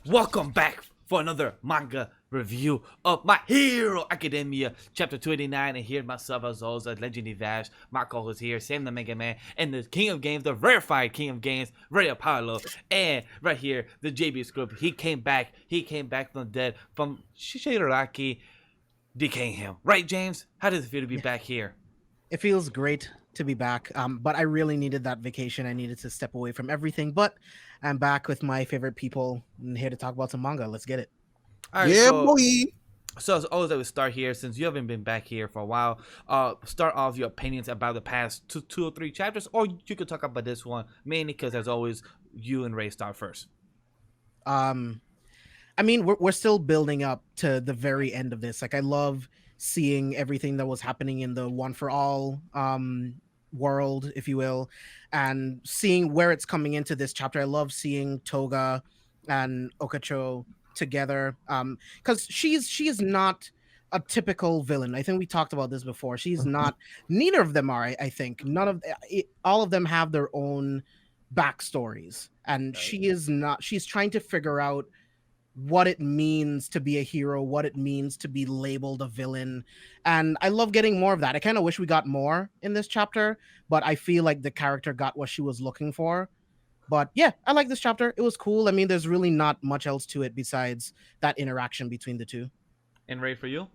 Welcome back for another manga review of My Hero Academia, chapter 289. And here myself, as always, LegendDVash, my co-host here, SamTheMangaMan, and the king of games, the rarefied king of games, RayApollo. And right here, the JBXclusive. He came back from the dead, from Shishidaraki, decaying him. Right, James? How does it feel to be back here? It feels great to be back, but I really needed that vacation. I needed to step away from everything, but I'm back with my favorite people and here to talk about some manga. Let's get it. All right, Yeah, boy. So as always, I would start here since you haven't been back here for a while. Start off your opinions about the past two or three chapters, or you could talk about this one mainly because, as always, you and Ray start first. I mean, we're still building up to the very end of this. Like, I love seeing everything that was happening in the One for All world, if you will, and seeing where it's coming into this chapter. I love seeing Toga and Ochako together, because she is not a typical villain. I think we talked about this before. She's not. Neither of them are. I think none of all of them have their own backstories, and she is not. She's trying to figure out what it means to be a hero, what it means to be labeled a villain. And I love getting more of that. I kind of wish we got more in this chapter, but I feel like the character got what she was looking for. But yeah, I like this chapter. It was cool. I mean, there's really not much else to it besides that interaction between the two. And Ray, for you?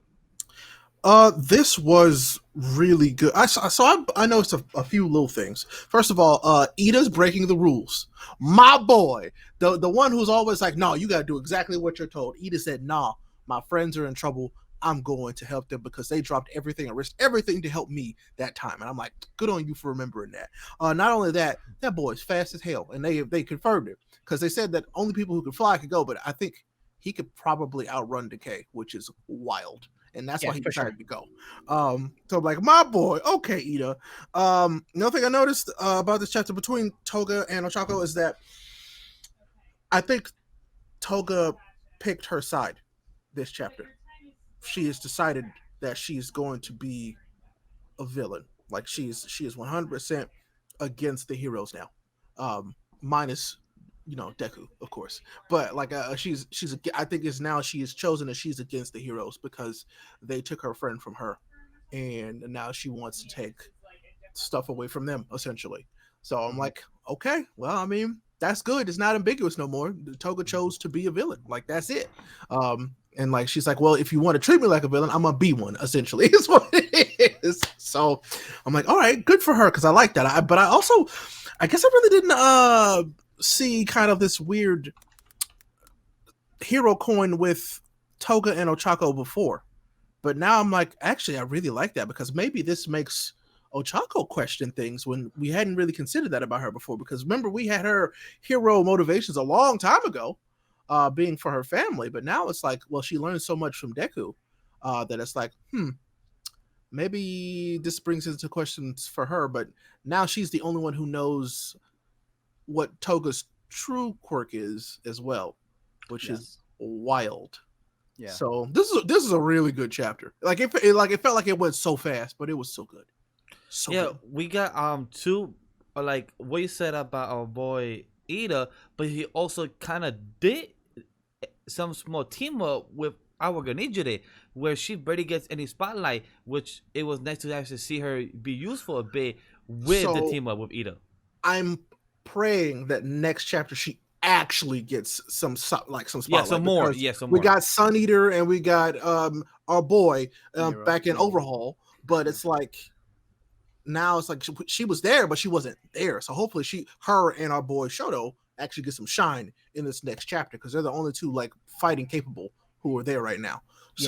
This was really good. I noticed a few little things. First of all, Ida's breaking the rules. My boy, the one who's always like, no, you gotta do exactly what you're told. Ida said, nah, my friends are in trouble. I'm going to help them because they dropped everything and risked everything to help me that time. And I'm like, good on you for remembering that. Not only that, that boy's fast as hell, and they confirmed it because they said that only people who could fly could go. But I think he could probably outrun Decay, which is wild. And that's why he decided to go. So I'm like, my boy, okay, Ida. Another thing I noticed about this chapter between Toga and Ochako is that I think Toga picked her side this chapter. She has decided that she's going to be a villain. Like she is 100% against the heroes now. Minus Deku, of course, but like she's I think it's now she has chosen that she's against the heroes because they took her friend from her, and now she wants to take stuff away from them essentially. So I'm like, okay, well, I mean, that's good. It's not ambiguous no more. Toga chose to be a villain. Like, that's it. And like she's like, well, if you want to treat me like a villain, I'm gonna be one. Essentially, is what it is. So I'm like, all right, good for her because I like that. But I guess I really didn't see kind of this weird hero coin with Toga and Ochako before, but now I'm like, actually, I really like that because maybe this makes Ochako question things when we hadn't really considered that about her before. Because remember, we had her hero motivations a long time ago, being for her family, but now it's like, well, she learned so much from Deku that it's like, maybe this brings into questions for her. But now she's the only one who knows what Toga's true quirk is as well, which is wild. Yeah. So this is a really good chapter. Like it felt like it went so fast, but it was so good. So good. We got two, like what you said about our boy Ida, but he also kind of did some small team up with our Ganijire, where she barely gets any spotlight, which it was nice to actually see her be useful a bit with the team up with Ida. I'm praying that next chapter she actually gets some spotlight. Yeah, some more. We got Sun Eater and we got our boy back in Overhaul, but it's like now it's like she was there, but she wasn't there. So hopefully her and our boy Shoto actually get some shine in this next chapter because they're the only two like fighting capable who are there right now. Yeah.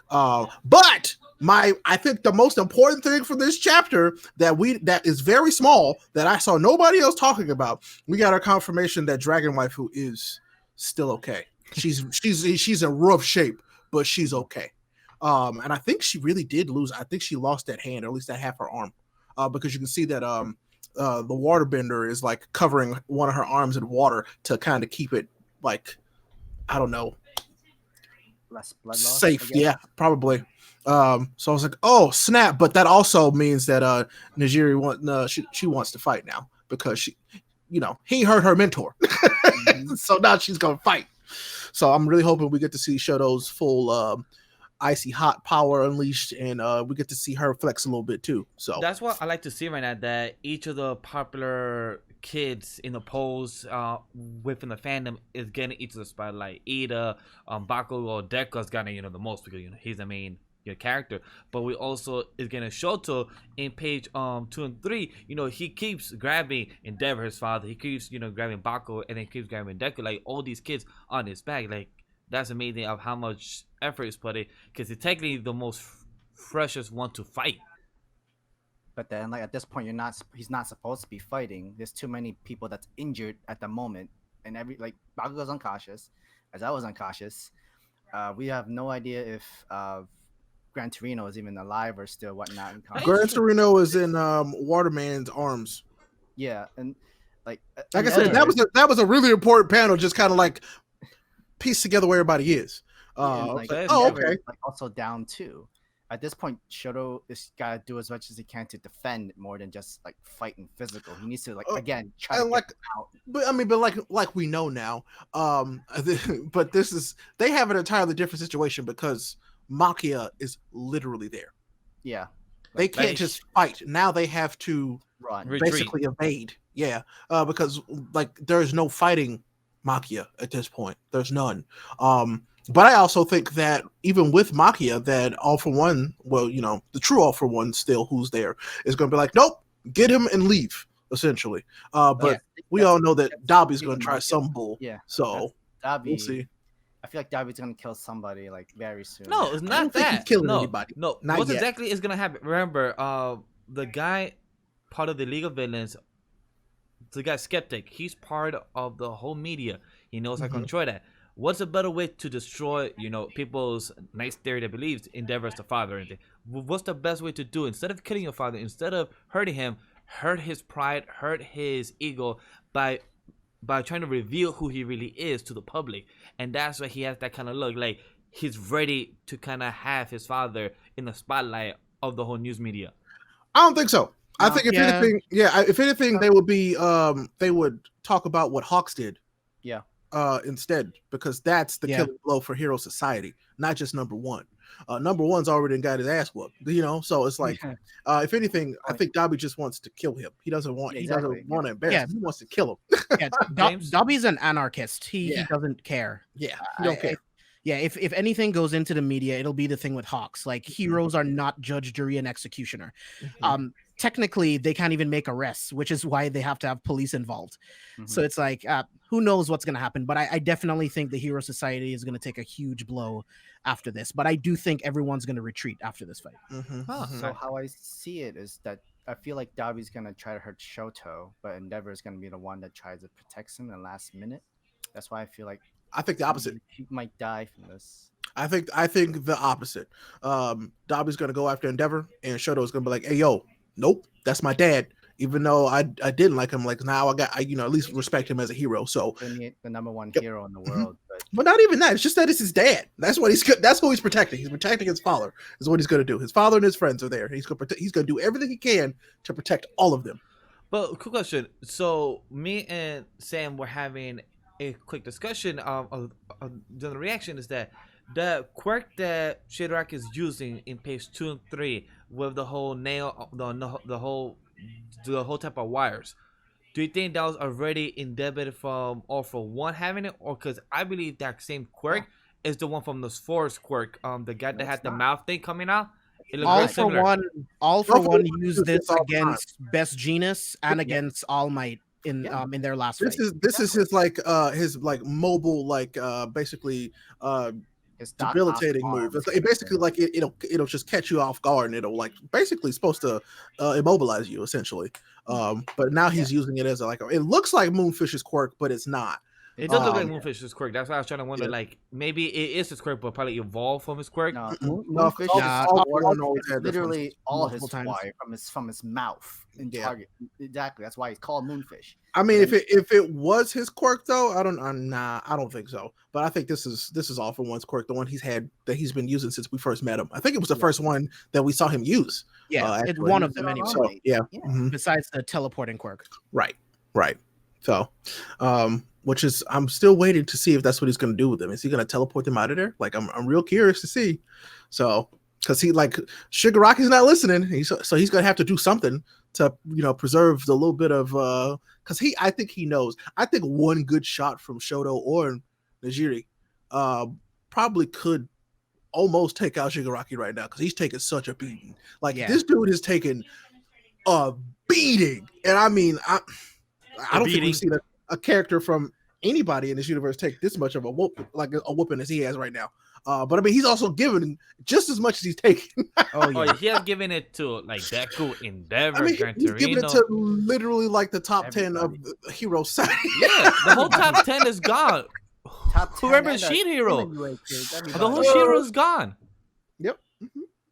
So, but I think the most important thing for this chapter that is very small that I saw nobody else talking about, we got our confirmation that Dragon Waifu is still okay. She's in rough shape, but she's okay. And I think she really did lose. I think she lost that hand, or at least that half her arm, because you can see that the waterbender is like covering one of her arms in water to kind of keep it like, I don't know, less blood loss, safe. Yeah, probably. So I was like, oh snap! But that also means that Najiri she wants to fight now because he hurt her mentor, so now she's gonna fight. So I'm really hoping we get to see Shoto's full icy hot power unleashed, and we get to see her flex a little bit too. So That's what I like to see right now. That each of the popular kids in the polls within the fandom is getting each of the spotlight. Ida, Baku, or Deku's getting the most because he's the main character. But we also is getting Shoto in page 2 and 3. He keeps grabbing Endeavor, his father. He keeps grabbing Baku, and then keeps grabbing Deku. Like all these kids on his back. Like that's amazing of how much effort is put in, because he's technically the most freshest one to fight. But then, like at this point, he's not supposed to be fighting. There's too many people that's injured at the moment, and Bakugo's unconscious, as I was unconscious. We have no idea if Gran Torino is even alive or still whatnot. Gran Torino is in Waterman's arms. Yeah, and like I said, that was a really important panel. Just kind of like piece together where everybody is. Okay. Like also down too. At this point, Shoto is gotta do as much as he can to defend more than just like fighting physical. He needs to again try to get out. But like we know now, but they have an entirely different situation because Machia is literally there. Yeah, they can't just fight. Now they have to run, basically evade. Yeah, because like there is no fighting Machia at this point. There's none. But I also think that even with Machia, that All For One, the true All For One still who's there is going to be like, nope, get him and leave, essentially. But we all know that Dabi's going to try some bull. Yeah. So Dabi, we'll see. I feel like Dabi's going to kill somebody like very soon. No, it's not that. Killing anybody. No, not what yet. exactly is going to happen? Remember, the guy, part of the League of Villains, the guy Skeptic, he's part of the whole media. He knows how to control that. What's a better way to destroy, people's nice theory that believes Endeavor is the father or anything? What's the best way to do? Instead of killing your father, instead of hurting him, hurt his pride, hurt his ego by trying to reveal who he really is to the public. And that's why he has that kind of look. Like, he's ready to kind of have his father in the spotlight of the whole news media. I don't think so. I think if anything, they would talk about what Hawks did. Yeah. Instead, because that's the killing blow for Hero Society, not just number one. Number one's already got his ass whooped, so it's like, if anything, I think Dabi just wants to kill him. He doesn't want to embarrass him. He wants to kill him. Dabi's an anarchist. He doesn't care. Yeah, he don't care. Yeah, if anything goes into the media, it'll be the thing with Hawks. Like, heroes are not judge, jury, and executioner. Technically, they can't even make arrests, which is why they have to have police involved. So it's like, who knows what's going to happen? But I definitely think the Hero Society is going to take a huge blow after this. But I do think everyone's going to retreat after this fight. So how I see it is that I feel like Dabi's going to try to hurt Shoto, but Endeavor is going to be the one that tries to protect him in the last minute. That's why I feel like I think the opposite. He might die from this. I think the opposite. Dabi's going to go after Endeavor, and Shoto is going to be like, "Hey, yo, nope, that's my dad." Even though I didn't like him, like now I at least respect him as a hero. So the number one hero in the world, but not even that. It's just that it's his dad. That's what that's who he's protecting. He's protecting his father. Is what he's going to do. His father and his friends are there. He's going to do everything he can to protect all of them. But quick question. So me and Sam were having a quick discussion the reaction is that the quirk that Shigaraki is using in page 2 and 3 with the whole nail, the whole type of wires, do you think that was already indebted from All For One having it, or because I believe that same quirk is the one from the Forest quirk, the guy that had the mouth thing coming out? All for one used this against Best Genus and against All Might in their last fight. This is his mobile basically his debilitating move. It basically it'll just catch you off guard, and it'll basically supposed to immobilize you essentially. But now he's using it as it looks like Moonfish's quirk, but it's not. It does look like Moonfish's quirk. That's why I was trying to wonder, maybe it is his quirk, but probably evolved from his quirk. No, Moonfish literally all his wire from his mouth in target. Exactly. That's why he's called Moonfish. I mean, if it was his quirk though, I don't think so. But I think this is All For One's quirk, the one he's been using since we first met him. I think it was the first one that we saw him use. Yeah, it's one of them anyway. So, yeah. Besides the teleporting quirk. Right. So, which is I'm still waiting to see if that's what he's going to do with them. Is he going to teleport them out of there? Like I'm real curious to see. So, because he like Shigaraki's not listening, so he's going to have to do something to preserve the little bit of because I think he knows. I think one good shot from Shoto or Najiri probably could almost take out Shigaraki right now because he's taking such a beating. Like this dude is taking a beating, and I mean I don't think we've seen a character from anybody in this universe take this much of a whooping as he has right now. But I mean, he's also given just as much as he's taking. He has given it to like Deku, Endeavor, I mean, he's giving it to literally like the top 10 of the hero side. Yeah, the whole top 10 is gone. Top 10 Whoever and is Shin Hero, the the whole Shiro is gone. Yep.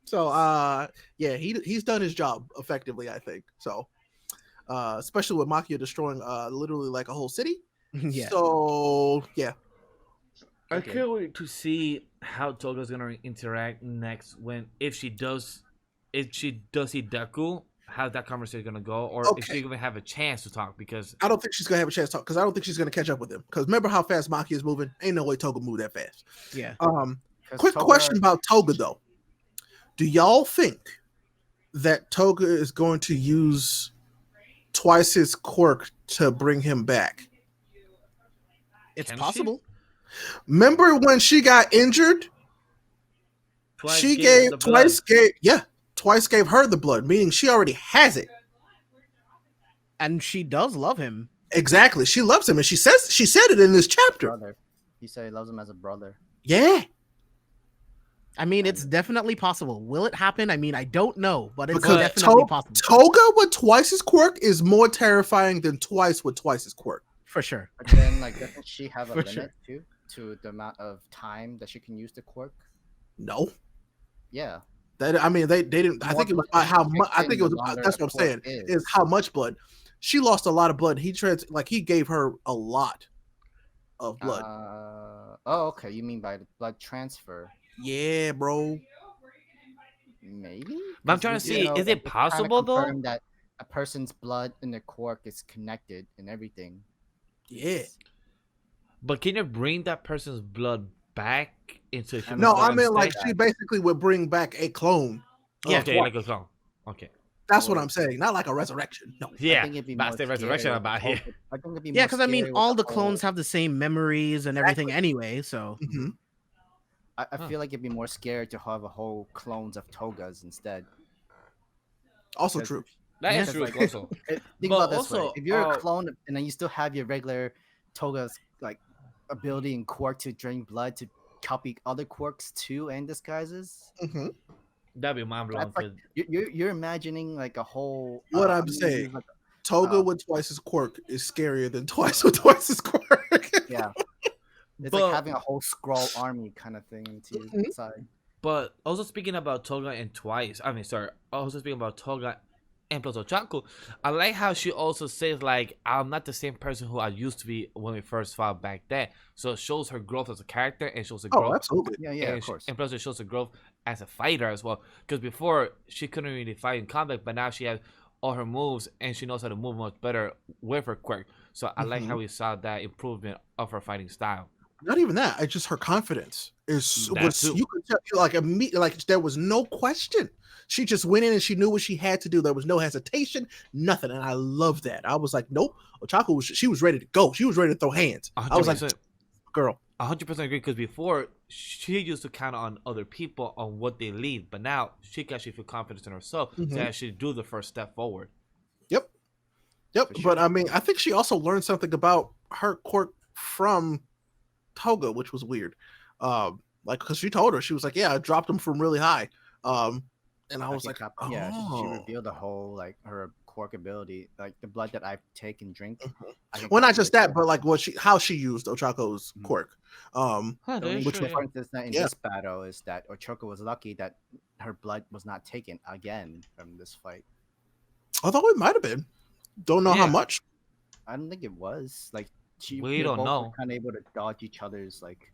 So yeah, he's done his job effectively, I think. So especially with Machia destroying literally like a whole city. Yeah. So yeah. I can't wait to see how Toga's gonna interact next if she does see Deku. How's that conversation gonna go, or if she's gonna have a chance to talk? Because I don't think she's gonna have a chance to talk because I don't think she's gonna catch up with him. Because remember how fast Machia is moving? Ain't no way Toga move that fast. Yeah. Quick question about Toga though. Do y'all think that Toga is going to use twice his quirk to bring him back? It's possible. Remember when she got injured? Twice gave her the blood, meaning she already has it. And she does love him. Exactly. She loves him, and she said it in this chapter. Brother. He said he loves him as a brother. Yeah. I mean, it's definitely possible. Will it happen? I mean, I don't know, but it's Because definitely possible. Toga with twice his quirk is more terrifying than twice with twice his quirk. For sure. But then, like, doesn't she have a limit too to the amount of time that she can use the quirk? No. Yeah. I mean, they didn't. I think it was how much. I think it was. That's what I'm saying. Is how much blood she lost. A lot of blood. He gave her a lot of blood. Oh, okay. You mean by the blood transfer? Yeah, bro. Maybe. But I'm trying to see, is it possible though that a person's blood and their quirk is connected and everything? Yeah. But can you bring that person's blood back into human? No, I mean like she basically would bring back a clone. Yeah, okay, like a clone. Okay. That's what I'm saying. Not like a resurrection. No. Yeah, that's the resurrection about here. Yeah, because I mean, all the clones have the same memories and everything anyway. So I feel like it'd be more scary to have a whole clones of Togas instead. Also true. That is true. Also, think about this way: if you're a clone and then you still have your regular Toga's like ability and quirk to drain blood to copy other quirks too and disguises, that'd be mind blowing. Like, you're imagining like a whole. What I'm saying, like, Toga with twice his quirk is scarier than twice with twice his quirk. Yeah, it's like having a whole scroll army kind of thing into your side. But also speaking about Toga and twice, also speaking about Toga and plus Ochako, I like how she also says like, I'm not the same person who I used to be when we first fought back then. So it shows her growth as a character and shows her growth. Absolutely. Yeah, of course. And plus it shows her growth as a fighter as well. Because before she couldn't really fight in combat, but now she has all her moves and she knows how to move much better with her quirk. So I like how we saw that improvement of her fighting style. Not even that. It's just her confidence you could tell like immediately, like there was no question. She just went in and she knew what she had to do. There was no hesitation, nothing. And I love that. I was like, nope. Ochako she was ready to go. She was ready to throw hands. 100%. I was like, girl. 100% agree, because before she used to count on other people on what they lead, but now she can actually feel confidence in herself to actually do the first step forward. Yep. Sure. But I mean, I think she also learned something about her quirk from Toga, which was weird. Like because she told her, she was like, yeah, I dropped him from really high. And I was like, she revealed the whole like her quirk ability, like the blood that I take and drink. Well, not just that, but like how she used Ochako's quirk. Which difference in this battle is that Ochako was lucky that her blood was not taken again from this fight. Although it might have been, don't know how much. I don't think it was like we don't know. Kind of able to dodge each other's like.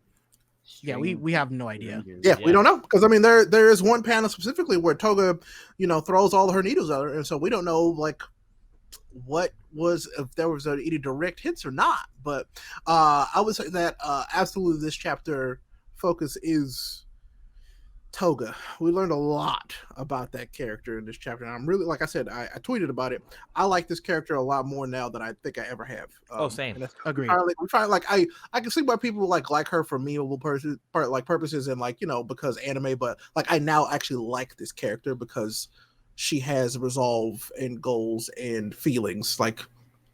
Yeah, we have no idea. Yeah, we don't know because I mean there is one panel specifically where Toga, throws all her needles at her, and so we don't know like what was if there was any direct hits or not, but I would say that absolutely this chapter focus is Toga. We learned a lot about that character in this chapter, and I'm really, like I said, I tweeted about it. I like this character a lot more now than I think I ever have. Same. And that's Agreed. we try like I can see why people like her for memeable purposes and like because anime, but like I now actually like this character because she has resolve and goals and feelings. Like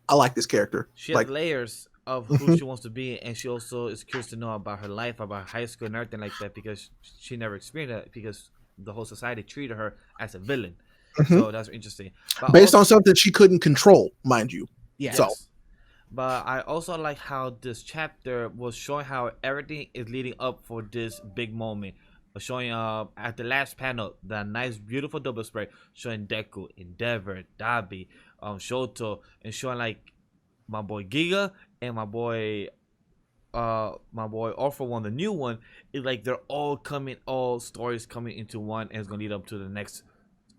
I like this character. She Like has layers of who she wants to be, and she also is curious to know about her life, about high school and everything like that, because she never experienced that because the whole society treated her as a villain. So that's interesting. But based on something she couldn't control, mind you. Yeah. So but I also like how this chapter was showing how everything is leading up for this big moment. Showing at the last panel the nice beautiful double spread showing Deku, Endeavor, Dabi, Shoto, and showing like my boy Giga and my boy Orpha one, the new one, is like they're all stories coming into one, and it's gonna lead up to the next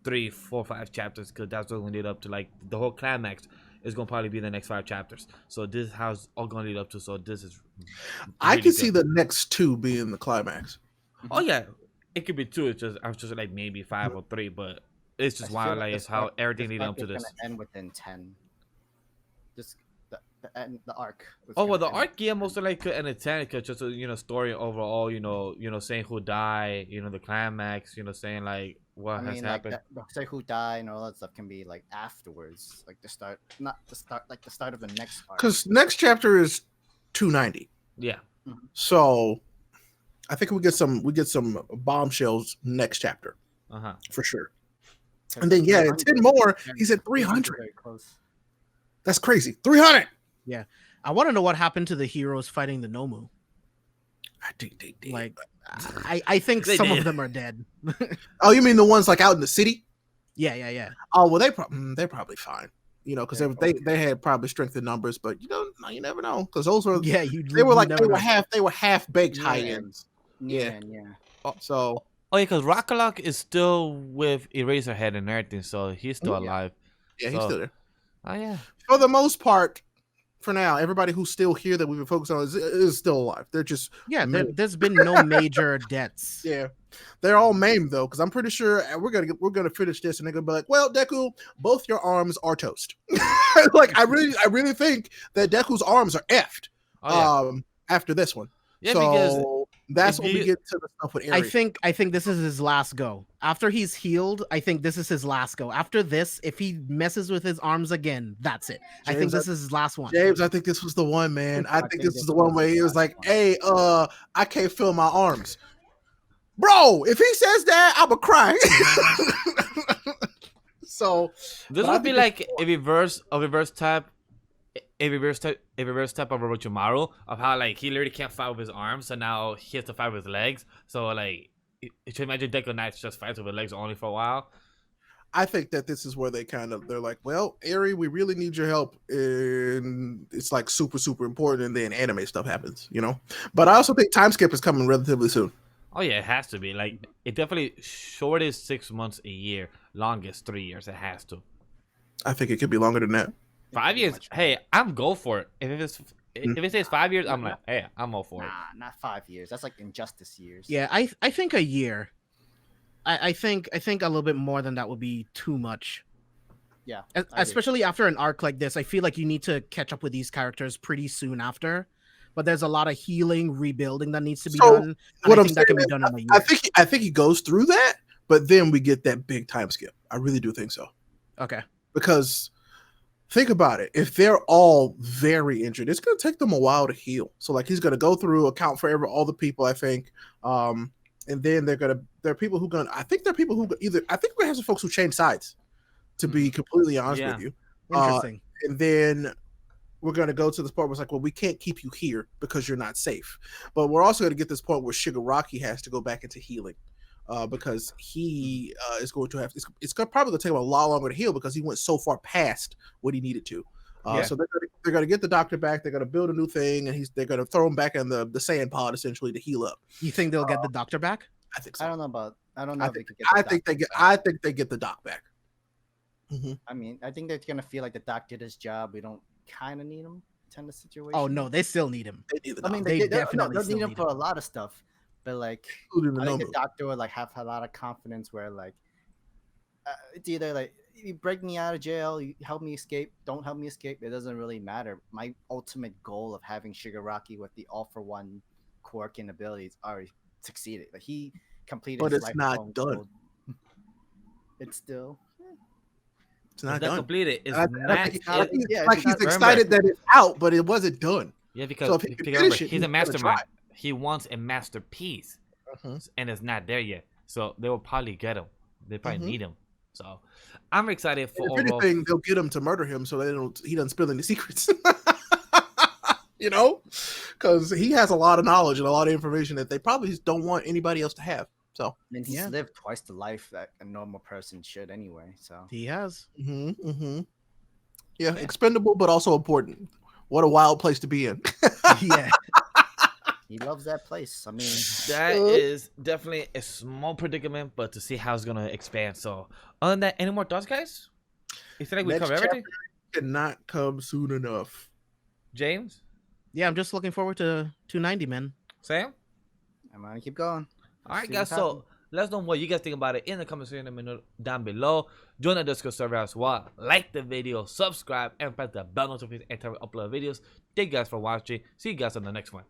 3, 4, 5 chapters, because that's what's gonna lead up to like the whole climax is gonna probably be the next 5 chapters. So this is how it's all gonna lead up to. So this is I really can good. see the next 2 being the climax. Oh yeah, it could be 2. It's just I was just like maybe 5 or 3, but it's just wild like it's how everything leading up to this. Gonna end within 10. Just the arc. Oh well, the arc, yeah, most of like could end at 10, cause just story overall, saying who died, the climax, saying like what has happened. Say who died and all that stuff can be like afterwards, like the start, not the start, like the start of the next arc. Because next chapter is 290. Yeah. So I think we get some bombshells next chapter for sure. And then 10 more. He's at 300. Very close. That's crazy. 300. Yeah. I want to know what happened to the heroes fighting the Nomu. I think they did. Like, I think They some did. of them are dead. Oh, you mean the ones like out in the city? Yeah. Oh well, they're probably fine. Because they had probably strength in numbers, but you never know, because those were Yeah, they were half baked high ends. Yeah. So Oh yeah, because Rockalok is still with Eraserhead and everything, so he's still alive. yeah, he's still there. Oh yeah. For the most part, for now, everybody who's still here that we've been focused on is still alive. They're just there's been no major deaths. Yeah, they're all maimed though, because I'm pretty sure we're gonna finish this, and they're gonna be like, "Well, Deku, both your arms are toast." Like I really think that Deku's arms are effed. Oh, yeah. After this one, Yeah, so because that's if when we you- get to the stuff with Eri. I think this is his last go. After he's healed, I think this is his last go. After this, if he messes with his arms again, that's it. I think this is his last one. James, I think this was the one, man. I think this is the one where he was like, "Hey, I can't feel my arms." Bro, if he says that, I'ma cry. So This would be like a reverse type of Orochimaru, of how like he literally can't fight with his arms, so now he has to fight with his legs. So like, you imagine Deku Knights just fights with his legs only for a while. I think that this is where they're like, well, Eri, we really need your help, and it's like super, super important, and then anime stuff happens, But I also think time skip is coming relatively soon. Oh yeah, it has to be. Like, it definitely shortest 6 months a year, longest 3 years. It has to. I think it could be longer than that. 5 years. Hey, I'm go for it. If it says 5 years, I'm like, hey, I'm all for it. Nah, not 5 years. That's like Injustice years. Yeah, I think a year. I think a little bit more than that would be too much. Yeah. Especially after an arc like this, I feel like you need to catch up with these characters pretty soon after. But there's a lot of healing, rebuilding that needs to be done. What I I'm think that can be saying done in a year. I think he goes through that, but then we get that big time skip. I really do think so. Okay. Because think about it. If they're all very injured, it's going to take them a while to heal. So like he's going to go through, account for all the people, I think. And then there are people who I think there are people who I think we're going to have some folks who change sides, to be completely honest with you. Interesting. And then we're going to go to this part where it's like, well, we can't keep you here because you're not safe. But we're also going to get this point where Shigaraki has to go back into healing. Because he is going to have it's probably going to take him a lot longer to heal because he went so far past what he needed to. So they're going to get the doctor back. They're going to build a new thing, and they're going to throw him back in the sand pod essentially to heal up. You think they'll get the doctor back? I think so. I don't know if they could get I think they get the doc back. I mean, I think they're gonna feel like the doc did his job. We don't kind of need him to end the situation. Oh no, they still need him. They need the I mean, doc, they they definitely no, still need him need for him. a lot of stuff, but like, including the I think number. the doctor would like have a lot of confidence where like, it's either like you break me out of jail, you help me escape, don't help me escape. It doesn't really matter. My ultimate goal of having Shigaraki with the all for one quirk and abilities already succeeded. Like he completed. But his it's lifelong not done. goal. It's still. It's not It's not done. completed. It's I not. think, not- it's yeah, like it's he's not- excited that it's out, but it wasn't done. Yeah, because, So if he can because finish remember, it, he's a he's gonna mastermind. try. He wants a masterpiece, Mhm. and it's not there yet. So they will probably get him. They probably Mhm. need him. So I'm excited for And if overall. anything, they'll get him to murder him so he doesn't spill any secrets. You know, because he has a lot of knowledge and a lot of information that they probably just don't want anybody else to have. So, I mean, he's Yeah. lived twice the life that a normal person should anyway. So He has. yeah, expendable but also important. What a wild place to be in. Yeah. he loves that place. I mean, That is definitely a small predicament, but to see how it's gonna expand. So, other than that, any more thoughts, guys? You feel like we Next covered everything? Cannot come soon enough. James, Yeah, I'm just looking forward to 290, man. Sam. I'm gonna keep going. All right, See guys. what's happening. So let us know what you guys think about it in the comment section down below. Join the Discord server as well. Like the video, subscribe, and press the bell notification every time we upload videos. Thank you guys for watching. See you guys on the next one.